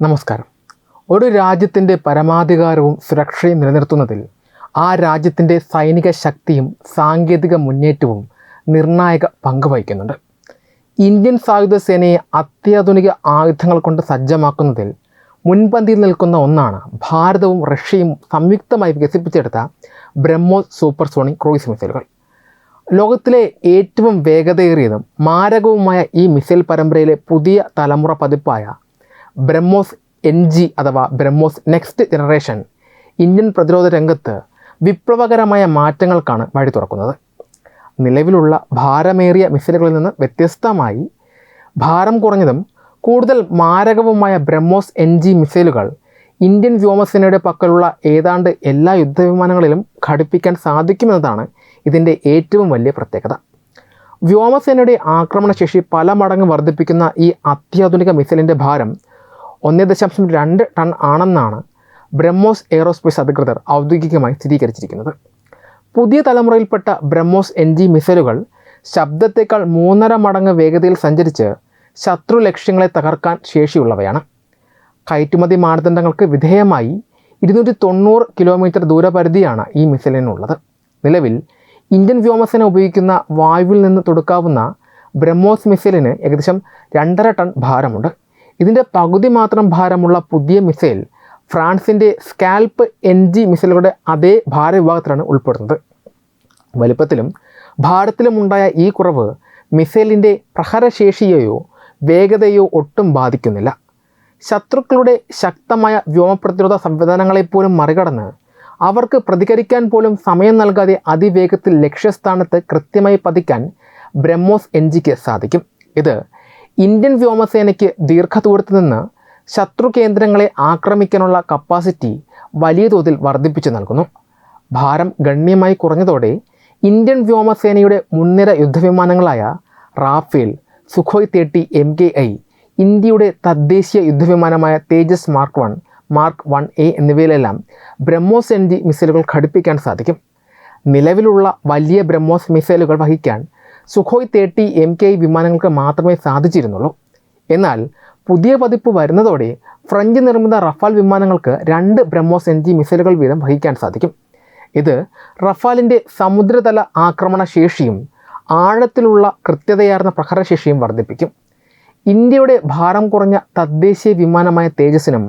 നമസ്കാരം. ഒരു രാജ്യത്തിൻ്റെ പരമാധികാരവും സുരക്ഷയും നിലനിർത്തുന്നതിൽ ആ രാജ്യത്തിൻ്റെ സൈനിക ശക്തിയും സാങ്കേതിക മുന്നേറ്റവും നിർണായക പങ്ക് വഹിക്കുന്നുണ്ട്. ഇന്ത്യൻ സായുധ സേനയെ അത്യാധുനിക ആയുധങ്ങൾ കൊണ്ട് സജ്ജമാക്കുന്നതിൽ മുൻപന്തിയിൽ നിൽക്കുന്ന ഒന്നാണ് ഭാരതവും റഷ്യയും സംയുക്തമായി വികസിപ്പിച്ചെടുത്ത ബ്രഹ്മോസ് സൂപ്പർസോണിക് ക്രൂയിസ് മിസൈലുകൾ. ലോകത്തിലെ ഏറ്റവും വേഗതയേറിയതും മാരകവുമായ ഈ മിസൈൽ പരമ്പരയിലെ പുതിയ തലമുറ പതിപ്പായ ബ്രഹ്മോസ് NG അഥവാ ബ്രഹ്മോസ് നെക്സ്റ്റ് ജനറേഷൻ ഇന്ത്യൻ പ്രതിരോധ രംഗത്ത് വിപ്ലവകരമായ മാറ്റങ്ങൾക്കാണ് വഴി തുറക്കുന്നത്. നിലവിലുള്ള ഭാരമേറിയ മിസൈലുകളിൽ നിന്ന് വ്യത്യസ്തമായി ഭാരം കുറഞ്ഞതും കൂടുതൽ മാരകവുമായ ബ്രഹ്മോസ് NG മിസൈലുകൾ ഇന്ത്യൻ വ്യോമസേനയുടെ പക്കലുള്ള ഏതാണ്ട് എല്ലാ യുദ്ധവിമാനങ്ങളിലും ഘടിപ്പിക്കാൻ സാധിക്കുമെന്നതാണ് ഇതിൻ്റെ ഏറ്റവും വലിയ പ്രത്യേകത. വ്യോമസേനയുടെ ആക്രമണശേഷി പല മടങ്ങ് വർദ്ധിപ്പിക്കുന്ന ഈ അത്യാധുനിക മിസൈലിൻ്റെ ഭാരം 1.2 ടൺ ആണെന്നാണ് ബ്രഹ്മോസ് എയ്റോസ്പേസ് അധികൃതർ ഔദ്യോഗികമായി സ്ഥിരീകരിച്ചിരിക്കുന്നത്. പുതിയ തലമുറയിൽപ്പെട്ട ബ്രഹ്മോസ് NG മിസൈലുകൾ ശബ്ദത്തേക്കാൾ 3.5 മടങ്ങ് വേഗതയിൽ സഞ്ചരിച്ച് ശത്രു ലക്ഷ്യങ്ങളെ തകർക്കാൻ ശേഷിയുള്ളവയാണ്. കയറ്റുമതി മാനദണ്ഡങ്ങൾക്ക് വിധേയമായി 290 കിലോമീറ്റർ ദൂരപരിധിയാണ് ഈ മിസൈലിനുള്ളത്. നിലവിൽ ഇന്ത്യൻ വ്യോമസേന ഉപയോഗിക്കുന്ന വായുവിൽ നിന്ന് തൊടുക്കാവുന്ന ബ്രഹ്മോസ് മിസൈലിന് ഏകദേശം 2.5 ടൺ ഭാരമുണ്ട്. ഇതിൻ്റെ പകുതി മാത്രം ഭാരമുള്ള പുതിയ മിസൈൽ ഫ്രാൻസിൻ്റെ സ്കാൽപ്പ് NG മിസൈലുകളുടെ അതേ ഭാരവിഭാഗത്തിലാണ് ഉൾപ്പെടുന്നത്. വലിപ്പത്തിലും ഭാരത്തിലും ഉണ്ടായ ഈ കുറവ് മിസൈലിൻ്റെ പ്രഹരശേഷിയെയോ വേഗതയോ ഒട്ടും ബാധിക്കുന്നില്ല. ശത്രുക്കളുടെ ശക്തമായ വ്യോമപ്രതിരോധ സംവിധാനങ്ങളെപ്പോലും മറികടന്ന് അവർക്ക് പ്രതികരിക്കാൻ പോലും സമയം നൽകാതെ അതിവേഗത്തിൽ ലക്ഷ്യസ്ഥാനത്ത് കൃത്യമായി പതിക്കാൻ ബ്രഹ്മോസ് NGക്ക് സാധിക്കും. ഇത് ഇന്ത്യൻ വ്യോമസേനയ്ക്ക് ദീർഘദൂരത്ത് നിന്ന് ശത്രു കേന്ദ്രങ്ങളെ ആക്രമിക്കാനുള്ള കപ്പാസിറ്റി വലിയ തോതിൽ വർദ്ധിപ്പിച്ചു നൽകുന്നു. ഭാരം ഗണ്യമായി കുറഞ്ഞതോടെ ഇന്ത്യൻ വ്യോമസേനയുടെ മുൻനിര യുദ്ധവിമാനങ്ങളായ റാഫേൽ, സുഖോയ് 30 MKI, ഇന്ത്യയുടെ തദ്ദേശീയ യുദ്ധവിമാനമായ തേജസ് മാർക്ക് 1A എന്നിവയിലെല്ലാം ബ്രഹ്മോസ് NG മിസൈലുകൾ ഘടിപ്പിക്കാൻ സാധിക്കും. നിലവിലുള്ള വലിയ ബ്രഹ്മോസ് മിസൈലുകൾ വഹിക്കാൻ സുഖോയ് 30 MKI വിമാനങ്ങൾക്ക് മാത്രമേ സാധിച്ചിരുന്നുള്ളൂ. എന്നാൽ പുതിയ പതിപ്പ് വരുന്നതോടെ ഫ്രഞ്ച് നിർമ്മിത റഫാൽ വിമാനങ്ങൾക്ക് 2 ബ്രഹ്മോസ് NG മിസൈലുകൾ വീതം വഹിക്കാൻ സാധിക്കും. ഇത് റഫാലിൻ്റെ സമുദ്രതല ആക്രമണ ശേഷിയും ആഴത്തിലുള്ള കൃത്യതയാർന്ന പ്രഹരശേഷിയും വർദ്ധിപ്പിക്കും. ഇന്ത്യയുടെ ഭാരം കുറഞ്ഞ തദ്ദേശീയ വിമാനമായ തേജസിനും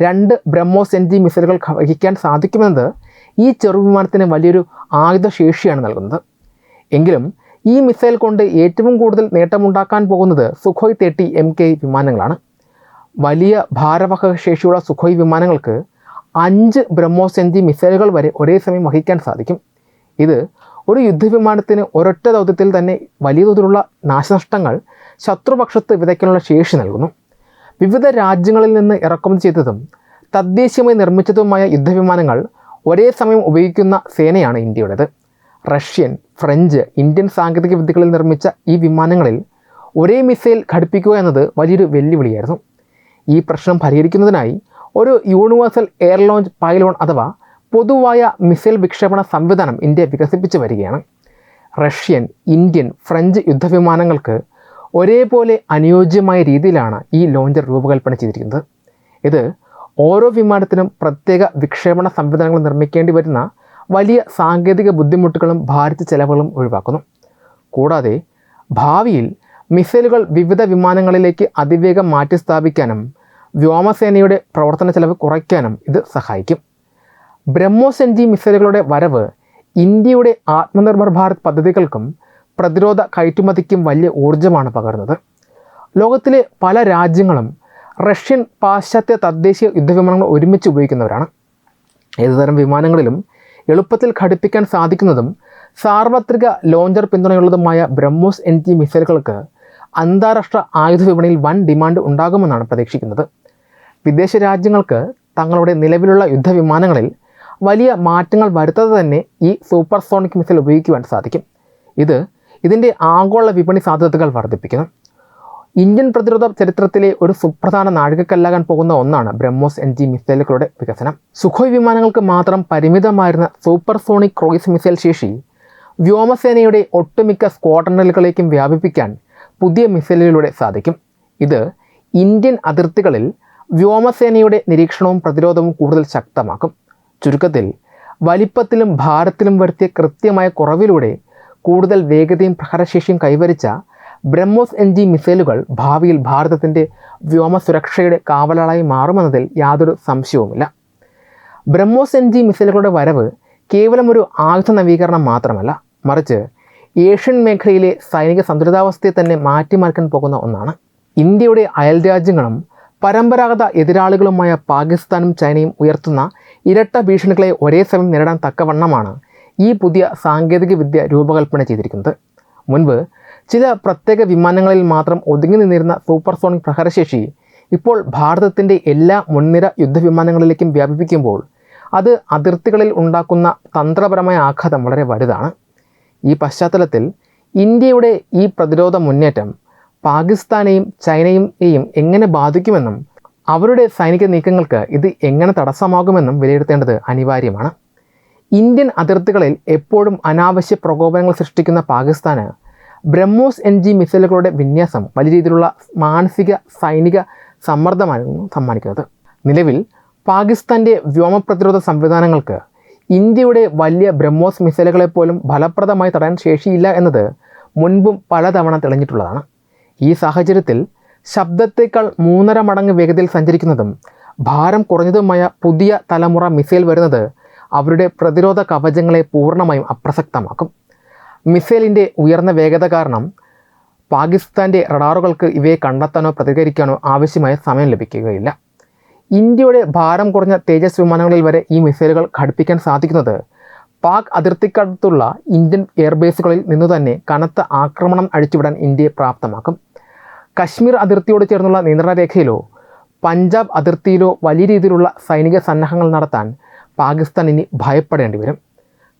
2 ബ്രഹ്മോസ് NG മിസൈലുകൾ വഹിക്കാൻ സാധിക്കുമെന്നത് ഈ ചെറുവിമാനത്തിന് വലിയൊരു ആയുധശേഷിയാണ് നൽകുന്നത്. എങ്കിലും ഈ മിസൈൽ കൊണ്ട് ഏറ്റവും കൂടുതൽ നേട്ടമുണ്ടാക്കാൻ പോകുന്നത് സുഖോയ് 30 MKI വിമാനങ്ങളാണ്. വലിയ ഭാരവാഹക ശേഷിയുള്ള സുഖോയ് വിമാനങ്ങൾക്ക് 5 ബ്രഹ്മോസ് NG മിസൈലുകൾ വരെ ഒരേ സമയം വഹിക്കാൻ സാധിക്കും. ഇത് ഒരു യുദ്ധവിമാനത്തിന് ഒരൊറ്റ ദൗത്യത്തിൽ തന്നെ വലിയ തോതിലുള്ള നാശനഷ്ടങ്ങൾ ശത്രുപക്ഷത്ത് വിതയ്ക്കാനുള്ള ശേഷി നൽകുന്നു. വിവിധ രാജ്യങ്ങളിൽ നിന്ന് ഇറക്കുമതി ചെയ്തതും തദ്ദേശീയമായി നിർമ്മിച്ചതുമായ യുദ്ധവിമാനങ്ങൾ ഒരേ സമയം ഉപയോഗിക്കുന്ന സേനയാണ് ഇന്ത്യയുടേത്. റഷ്യൻ, ഫ്രഞ്ച്, ഇന്ത്യൻ സാങ്കേതിക വിദ്യകളിൽ നിർമ്മിച്ച ഈ വിമാനങ്ങളിൽ ഒരേ മിസൈൽ ഘടിപ്പിക്കുക എന്നത് വലിയൊരു വെല്ലുവിളിയായിരുന്നു. ഈ പ്രശ്നം പരിഹരിക്കുന്നതിനായി ഒരു യൂണിവേഴ്സൽ എയർ ലോഞ്ച് പൈലോൺ അഥവാ പൊതുവായ മിസൈൽ വിക്ഷേപണ സംവിധാനം ഇന്ത്യ വികസിപ്പിച്ചു വരികയാണ്. റഷ്യൻ, ഇന്ത്യൻ, ഫ്രഞ്ച് യുദ്ധവിമാനങ്ങൾക്ക് ഒരേപോലെ അനുയോജ്യമായ രീതിയിലാണ് ഈ ലോഞ്ചർ രൂപകൽപ്പന ചെയ്തിരിക്കുന്നത്. ഇത് ഓരോ വിമാനത്തിനും പ്രത്യേക വിക്ഷേപണ സംവിധാനങ്ങൾ നിർമ്മിക്കേണ്ടി വരുന്ന വലിയ സാങ്കേതിക ബുദ്ധിമുട്ടുകളും ഭാരിച്ച ചെലവുകളും ഒഴിവാക്കുന്നു. കൂടാതെ ഭാവിയിൽ മിസൈലുകൾ വിവിധ വിമാനങ്ങളിലേക്ക് അതിവേഗം മാറ്റി സ്ഥാപിക്കാനും വ്യോമസേനയുടെ പ്രവർത്തന ചെലവ് കുറയ്ക്കാനും ഇത് സഹായിക്കും. ബ്രഹ്മോസ് NG മിസൈലുകളുടെ വരവ് ഇന്ത്യയുടെ ആത്മനിർഭർ ഭാരത് പദ്ധതികൾക്കും പ്രതിരോധ കയറ്റുമതിക്കും വലിയ ഊർജ്ജമാണ് പകരുന്നത്. ലോകത്തിലെ പല രാജ്യങ്ങളും റഷ്യൻ, പാശ്ചാത്യ തദ്ദേശീയ യുദ്ധവിമാനങ്ങൾ ഒരുമിച്ച് ഉപയോഗിക്കുന്നവരാണ്. ഏതുതരം വിമാനങ്ങളിലും എളുപ്പത്തിൽ ഘടിപ്പിക്കാൻ സാധിക്കുന്നതും സാർവത്രിക ലോഞ്ചർ പിന്തുണയുള്ളതുമായ ബ്രഹ്മോസ് NG മിസൈലുകൾക്ക് അന്താരാഷ്ട്ര ആയുധ വിപണിയിൽ വൻ ഡിമാൻഡ് ഉണ്ടാകുമെന്നാണ് പ്രതീക്ഷിക്കുന്നത്. വിദേശ രാജ്യങ്ങൾക്ക് തങ്ങളുടെ നിലവിലുള്ള യുദ്ധവിമാനങ്ങളിൽ വലിയ മാറ്റങ്ങൾ വരുത്താതെ തന്നെ ഈ സൂപ്പർസോണിക് മിസൈൽ ഉപയോഗിക്കുവാൻ സാധിക്കും. ഇത് ഇതിൻ്റെ ആഗോള വിപണി സാധ്യതകൾ വർദ്ധിപ്പിക്കുന്നു. ഇന്ത്യൻ പ്രതിരോധ ചരിത്രത്തിലെ ഒരു സുപ്രധാന നാഴികക്കല്ലാകാൻ പോകുന്ന ഒന്നാണ് ബ്രഹ്മോസ് NG മിസൈലുകളുടെ വികസനം. സുഖോയ് വിമാനങ്ങൾക്ക് മാത്രം പരിമിതമായിരുന്ന സൂപ്പർസോണിക് ക്രൂയിസ് മിസൈൽ ശേഷി വ്യോമസേനയുടെ ഒട്ടുമിക്ക സ്ക്വാഡ്രനുകളിലേക്കും വ്യാപിപ്പിക്കാൻ പുതിയ മിസൈലുകളിലൂടെ സാധിക്കും. ഇത് ഇന്ത്യൻ അതിർത്തികളിൽ വ്യോമസേനയുടെ നിരീക്ഷണവും പ്രതിരോധവും കൂടുതൽ ശക്തമാക്കും. ചുരുക്കത്തിൽ, വലിപ്പത്തിലും ഭാരത്തിലും വരുത്തിയ കൃത്യമായ കുറവിലൂടെ കൂടുതൽ വേഗതയും പ്രഹരശേഷിയും കൈവരിച്ച ബ്രഹ്മോസ് NG മിസൈലുകൾ ഭാവിയിൽ ഭാരതത്തിൻ്റെ വ്യോമസുരക്ഷയുടെ കാവലാളായി മാറുമെന്നതിൽ യാതൊരു സംശയവുമില്ല. ബ്രഹ്മോസ് NG മിസൈലുകളുടെ വരവ് കേവലം ഒരു ആയുധ നവീകരണം മാത്രമല്ല, മറിച്ച് ഏഷ്യൻ മേഖലയിലെ സൈനിക സന്തുലിതാവസ്ഥയെ തന്നെ മാറ്റിമറിക്കാൻ പോകുന്ന ഒന്നാണ്. ഇന്ത്യയുടെ അയൽരാജ്യങ്ങളും പരമ്പരാഗത എതിരാളികളുമായ പാകിസ്ഥാനും ചൈനയും ഉയർത്തുന്ന ഇരട്ട ഭീഷണികളെ ഒരേ സമയം നേരിടാൻ തക്കവണ്ണമാണ് ഈ പുതിയ സാങ്കേതികവിദ്യ രൂപകൽപ്പന ചെയ്തിരിക്കുന്നത്. മുൻപ് ചില പ്രത്യേക വിമാനങ്ങളിൽ മാത്രം ഒതുങ്ങി നിന്നിരുന്ന സൂപ്പർസോണിക് പ്രഹരശേഷി ഇപ്പോൾ ഭാരതത്തിൻ്റെ എല്ലാ മുൻനിര യുദ്ധവിമാനങ്ങളിലേക്കും വ്യാപിപ്പിക്കുമ്പോൾ അത് അതിർത്തികളിൽ ഉണ്ടാക്കുന്ന തന്ത്രപരമായ ആഘാതം വളരെ വലുതാണ്. ഈ പശ്ചാത്തലത്തിൽ ഇന്ത്യയുടെ ഈ പ്രതിരോധ മുന്നേറ്റം പാകിസ്ഥാനെയും ചൈനയെയും എങ്ങനെ ബാധിക്കുമെന്നും അവരുടെ സൈനിക നീക്കങ്ങൾക്ക് ഇത് എങ്ങനെ തടസ്സമാകുമെന്നും വിലയിരുത്തേണ്ടത് അനിവാര്യമാണ്. ഇന്ത്യൻ അതിർത്തികളിൽ എപ്പോഴും അനാവശ്യ പ്രകോപനങ്ങൾ സൃഷ്ടിക്കുന്ന പാകിസ്ഥാന് ബ്രഹ്മോസ് NG മിസൈലുകളുടെ വിന്യാസം വലിയ രീതിയിലുള്ള മാനസിക സൈനിക സമ്മർദ്ദമാണ് സമ്മാനിക്കുന്നത്. നിലവിൽ പാകിസ്ഥാൻ്റെ വ്യോമപ്രതിരോധ സംവിധാനങ്ങൾക്ക് ഇന്ത്യയുടെ വലിയ ബ്രഹ്മോസ് മിസൈലുകളെപ്പോലും ഫലപ്രദമായി തടയാൻ ശേഷിയില്ല എന്നത് മുൻപും പലതവണ തെളിഞ്ഞിട്ടുള്ളതാണ്. ഈ സാഹചര്യത്തിൽ ശബ്ദത്തേക്കാൾ 3.5 മടങ്ങ് വേഗതയിൽ സഞ്ചരിക്കുന്നതും ഭാരം കുറഞ്ഞതുമായ പുതിയ തലമുറ മിസൈൽ വരുന്നത് അവരുടെ പ്രതിരോധ കവചങ്ങളെ പൂർണ്ണമായും അപ്രസക്തമാക്കും. മിസൈലിൻ്റെ ഉയർന്ന വേഗത കാരണം പാകിസ്ഥാൻ്റെ റഡാറുകൾക്ക് ഇവയെ കണ്ടെത്താനോ പ്രതികരിക്കാനോ ആവശ്യമായ സമയം ലഭിക്കുകയില്ല. ഇന്ത്യയുടെ ഭാരം കുറഞ്ഞ തേജസ് വിമാനങ്ങളിൽ വരെ ഈ മിസൈലുകൾ ഘടിപ്പിക്കാൻ സാധിക്കുന്നത് പാക് അതിർത്തിക്കടുത്തുള്ള ഇന്ത്യൻ എയർബേസുകളിൽ നിന്നു തന്നെ കനത്ത ആക്രമണം അഴിച്ചുവിടാൻ ഇന്ത്യയെ പ്രാപ്തമാക്കും. കശ്മീർ അതിർത്തിയോട് ചേർന്നുള്ള നിയന്ത്രണ രേഖയിലോ പഞ്ചാബ് അതിർത്തിയിലോ വലിയ രീതിയിലുള്ള സൈനിക സന്നാഹങ്ങൾ നടത്താൻ പാകിസ്ഥാൻ ഇനി ഭയപ്പെടേണ്ടി വരും.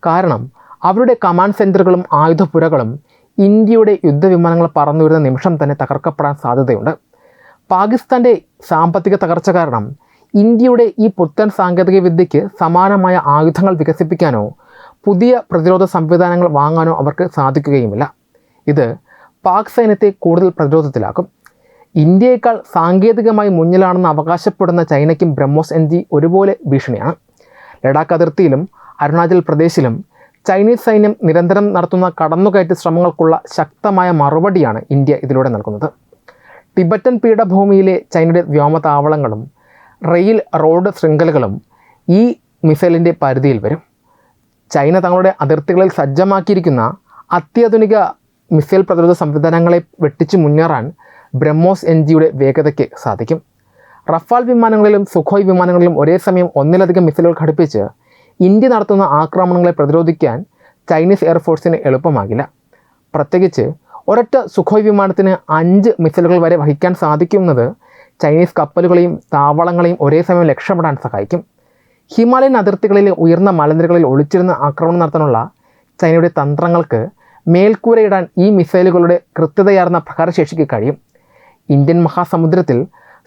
കാരണം അവരുടെ കമാൻഡ് സെൻറ്ററുകളും ആയുധപ്പുരകളും ഇന്ത്യയുടെ യുദ്ധവിമാനങ്ങൾ പറന്നുവരുന്ന നിമിഷം തന്നെ തകർക്കപ്പെടാൻ സാധ്യതയുണ്ട്. പാകിസ്ഥാൻ്റെ സാമ്പത്തിക തകർച്ച കാരണം ഇന്ത്യയുടെ ഈ പുത്തൻ സാങ്കേതിക വിദ്യയ്ക്ക് സമാനമായ ആയുധങ്ങൾ വികസിപ്പിക്കാനോ പുതിയ പ്രതിരോധ സംവിധാനങ്ങൾ വാങ്ങാനോ അവർക്ക് സാധിക്കുകയുമില്ല. ഇത് പാക് സൈന്യത്തെ കൂടുതൽ പ്രതിരോധത്തിലാക്കും. ഇന്ത്യയേക്കാൾ സാങ്കേതികമായി മുന്നിലാണെന്ന് അവകാശപ്പെടുന്ന ചൈനയ്ക്കും ബ്രഹ്മോസ് NG ഒരുപോലെ ഭീഷണിയാണ്. ലഡാക്ക് അതിർത്തിയിലും അരുണാചൽ പ്രദേശിലും ചൈനീസ് സൈന്യം നിരന്തരം നടത്തുന്ന കടന്നുകയറ്റ ശ്രമങ്ങൾക്കുള്ള ശക്തമായ മറുപടിയാണ് ഇന്ത്യ ഇതിലൂടെ നൽകുന്നത്. ടിബറ്റൻ പീഠഭൂമിയിലെ ചൈനയുടെ വ്യോമതാവളങ്ങളും റെയിൽ റോഡ് ശൃംഖലകളും ഈ മിസൈലിൻ്റെ പരിധിയിൽ വരും. ചൈന തങ്ങളുടെ അതിർത്തികളിൽ സജ്ജമാക്കിയിരിക്കുന്ന അത്യാധുനിക മിസൈൽ പ്രതിരോധ സംവിധാനങ്ങളെ വെട്ടിച്ചു മുന്നേറാൻ ബ്രഹ്മോസ് NGയുടെ വേഗതയ്ക്ക് സാധിക്കും. റഫാൽ വിമാനങ്ങളിലും സുഖോയ് വിമാനങ്ങളിലും ഒരേ സമയം ഒന്നിലധികം മിസൈലുകൾ ഘടിപ്പിച്ച് ഇന്ത്യ നടത്തുന്ന ആക്രമണങ്ങളെ പ്രതിരോധിക്കാൻ ചൈനീസ് എയർഫോഴ്സിന് എളുപ്പമാകില്ല. പ്രത്യേകിച്ച് ഒരൊറ്റ സുഖോയ് വിമാനത്തിന് 5 മിസൈലുകൾ വരെ വഹിക്കാൻ സാധിക്കുന്നത് ചൈനീസ് കപ്പലുകളെയും താവളങ്ങളെയും ഒരേ സമയം ലക്ഷ്യമിടാൻ സഹായിക്കും. ഹിമാലയൻ അതിർത്തികളിലെ ഉയർന്ന മലനിരകളിൽ ഒളിച്ചിരുന്ന് ആക്രമണം നടത്താനുള്ള ചൈനയുടെ തന്ത്രങ്ങൾക്ക് മേൽക്കൂരയിടാൻ ഈ മിസൈലുകളുടെ കൃത്യതയാർന്ന പ്രഹരശേഷിക്ക് കഴിയും. ഇന്ത്യൻ മഹാസമുദ്രത്തിൽ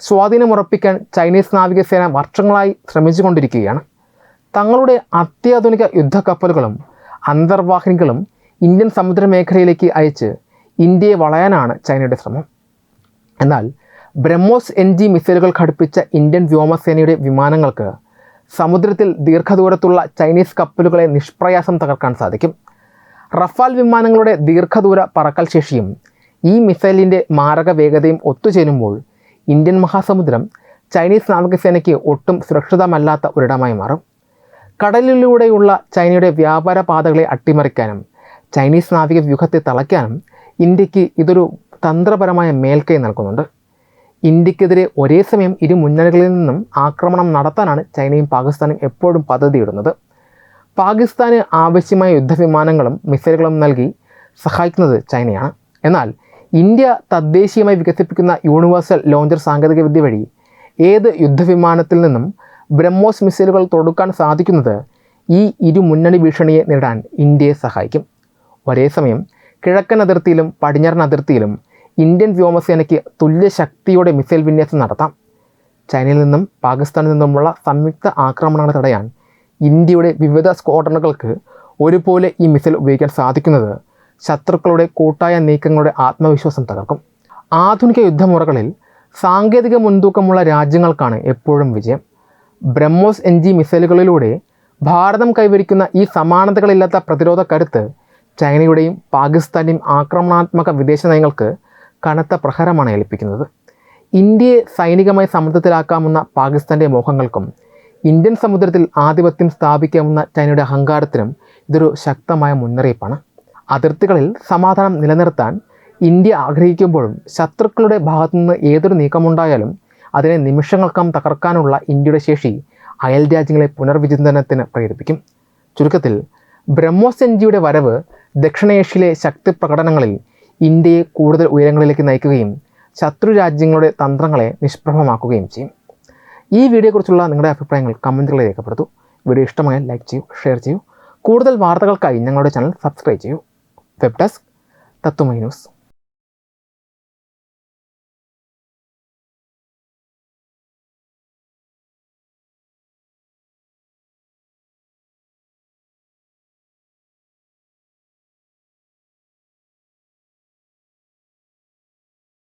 സ്വാധീനമുറപ്പിക്കാൻ ചൈനീസ് നാവികസേന വർഷങ്ങളായി ശ്രമിച്ചുകൊണ്ടിരിക്കുകയാണ്. തങ്ങളുടെ അത്യാധുനിക യുദ്ധക്കപ്പലുകളും അന്തർവാഹിനികളും ഇന്ത്യൻ സമുദ്രമേഖലയിലേക്ക് അയച്ച് ഇന്ത്യയെ വളയാനാണ് ചൈനയുടെ ശ്രമം. എന്നാൽ ബ്രഹ്മോസ് NG മിസൈലുകൾ ഘടിപ്പിച്ച ഇന്ത്യൻ വ്യോമസേനയുടെ വിമാനങ്ങൾക്ക് സമുദ്രത്തിൽ ദീർഘദൂരത്തുള്ള ചൈനീസ് കപ്പലുകളെ നിഷ്പ്രയാസം തകർക്കാൻ സാധിക്കും. റഫാൽ വിമാനങ്ങളുടെ ദീർഘദൂര പറക്കൽ ശേഷിയും ഈ മിസൈലിൻ്റെ മാരക വേഗതയും ഒത്തുചേരുമ്പോൾ ഇന്ത്യൻ മഹാസമുദ്രം ചൈനീസ് നാവികസേനയ്ക്ക് ഒട്ടും സുരക്ഷിതമല്ലാത്ത ഒരിടമായി മാറും. കടലിലൂടെയുള്ള ചൈനയുടെ വ്യാപാര പാതകളെ അട്ടിമറിക്കാനും ചൈനീസ് നാവിക വ്യൂഹത്തെ തളയ്ക്കാനും ഇന്ത്യക്ക് ഇതൊരു തന്ത്രപരമായ മേൽക്കൈ നൽകുന്നുണ്ട്. ഇന്ത്യക്കെതിരെ ഒരേ സമയം ഇരു മുന്നണികളിൽ നിന്നും ആക്രമണം നടത്താനാണ് ചൈനയും പാകിസ്ഥാനും എപ്പോഴും പദ്ധതിയിടുന്നത്. പാകിസ്ഥാന് ആവശ്യമായ യുദ്ധവിമാനങ്ങളും മിസൈലുകളും നൽകി സഹായിക്കുന്നത് ചൈനയാണ്. എന്നാൽ ഇന്ത്യ തദ്ദേശീയമായി വികസിപ്പിക്കുന്ന യൂണിവേഴ്സൽ ലോഞ്ചർ സാങ്കേതികവിദ്യ വഴി ഏത് യുദ്ധവിമാനത്തിൽ നിന്നും ബ്രഹ്മോസ് മിസൈലുകൾ തൊടുക്കാൻ സാധിക്കുന്നത് ഈ ഇരു മുന്നണി ഭീഷണിയെ നേരിടാൻ ഇന്ത്യയെ സഹായിക്കും. ഒരേ സമയം കിഴക്കൻ അതിർത്തിയിലും പടിഞ്ഞാറൻ അതിർത്തിയിലും ഇന്ത്യൻ വ്യോമസേനയ്ക്ക് തുല്യ ശക്തിയോടെ മിസൈൽ വിന്യാസം നടത്താം. ചൈനയിൽ നിന്നും പാകിസ്ഥാനിൽ നിന്നുമുള്ള സംയുക്ത ആക്രമണങ്ങൾ തടയാൻ ഇന്ത്യയുടെ വിവിധ സ്ക്വാഡ്രണുകൾക്ക് ഒരുപോലെ ഈ മിസൈൽ ഉപയോഗിക്കാൻ സാധിക്കുന്നത് ശത്രുക്കളുടെ കൂട്ടായ നീക്കങ്ങളുടെ ആത്മവിശ്വാസം തകർക്കും. ആധുനിക യുദ്ധമുറകളിൽ സാങ്കേതിക മുൻതൂക്കമുള്ള രാജ്യങ്ങൾക്കാണ് എപ്പോഴും വിജയം. ബ്രഹ്മോസ് NG മിസൈലുകളിലൂടെ ഭാരതം കൈവരിക്കുന്ന ഈ സമാനതകളില്ലാത്ത പ്രതിരോധ കരുത്ത് ചൈനയുടെയും പാകിസ്ഥാൻ്റെയും ആക്രമണാത്മക വിദേശ നയങ്ങൾക്ക് കനത്ത പ്രഹരമാണ് ഏൽപ്പിക്കുന്നത്. ഇന്ത്യയെ സൈനികമായി സമ്മർദ്ദത്തിലാക്കാമെന്ന പാകിസ്ഥാൻ്റെ മോഹങ്ങൾക്കും ഇന്ത്യൻ സമുദ്രത്തിൽ ആധിപത്യം സ്ഥാപിക്കാമെന്ന ചൈനയുടെ അഹങ്കാരത്തിനും ഇതൊരു ശക്തമായ മുന്നറിയിപ്പാണ്. അതിർത്തികളിൽ സമാധാനം നിലനിർത്താൻ ഇന്ത്യ ആഗ്രഹിക്കുമ്പോഴും ശത്രുക്കളുടെ ഭാഗത്തുനിന്ന് ഏതൊരു നീക്കമുണ്ടായാലും അതിനെ നിമിഷങ്ങൾക്കകം തകർക്കാനുള്ള ഇന്ത്യയുടെ ശേഷി അയൽ രാജ്യങ്ങളെ പുനർവിചിന്തനത്തിന് പ്രേരിപ്പിക്കും. ചുരുക്കത്തിൽ ബ്രഹ്മോസ് NGയുടെ വരവ് ദക്ഷിണേഷ്യയിലെ ശക്തി പ്രകടനങ്ങളിൽ ഇന്ത്യയെ കൂടുതൽ ഉയരങ്ങളിലേക്ക് നയിക്കുകയും ശത്രു രാജ്യങ്ങളുടെ തന്ത്രങ്ങളെ നിഷ്പ്രഭമാക്കുകയും ചെയ്യും. ഈ വീഡിയോയെക്കുറിച്ചുള്ള നിങ്ങളുടെ അഭിപ്രായങ്ങൾ കമൻറ്റുകളിൽ രേഖപ്പെടുത്തൂ. വീഡിയോ ഇഷ്ടമായാൽ ലൈക്ക് ചെയ്യൂ, ഷെയർ ചെയ്യൂ. കൂടുതൽ വാർത്തകൾക്കായി ഞങ്ങളുടെ ചാനൽ സബ്സ്ക്രൈബ് ചെയ്യൂ. വെബ് ഡെസ്ക് തത്വമൈ ന്യൂസ്.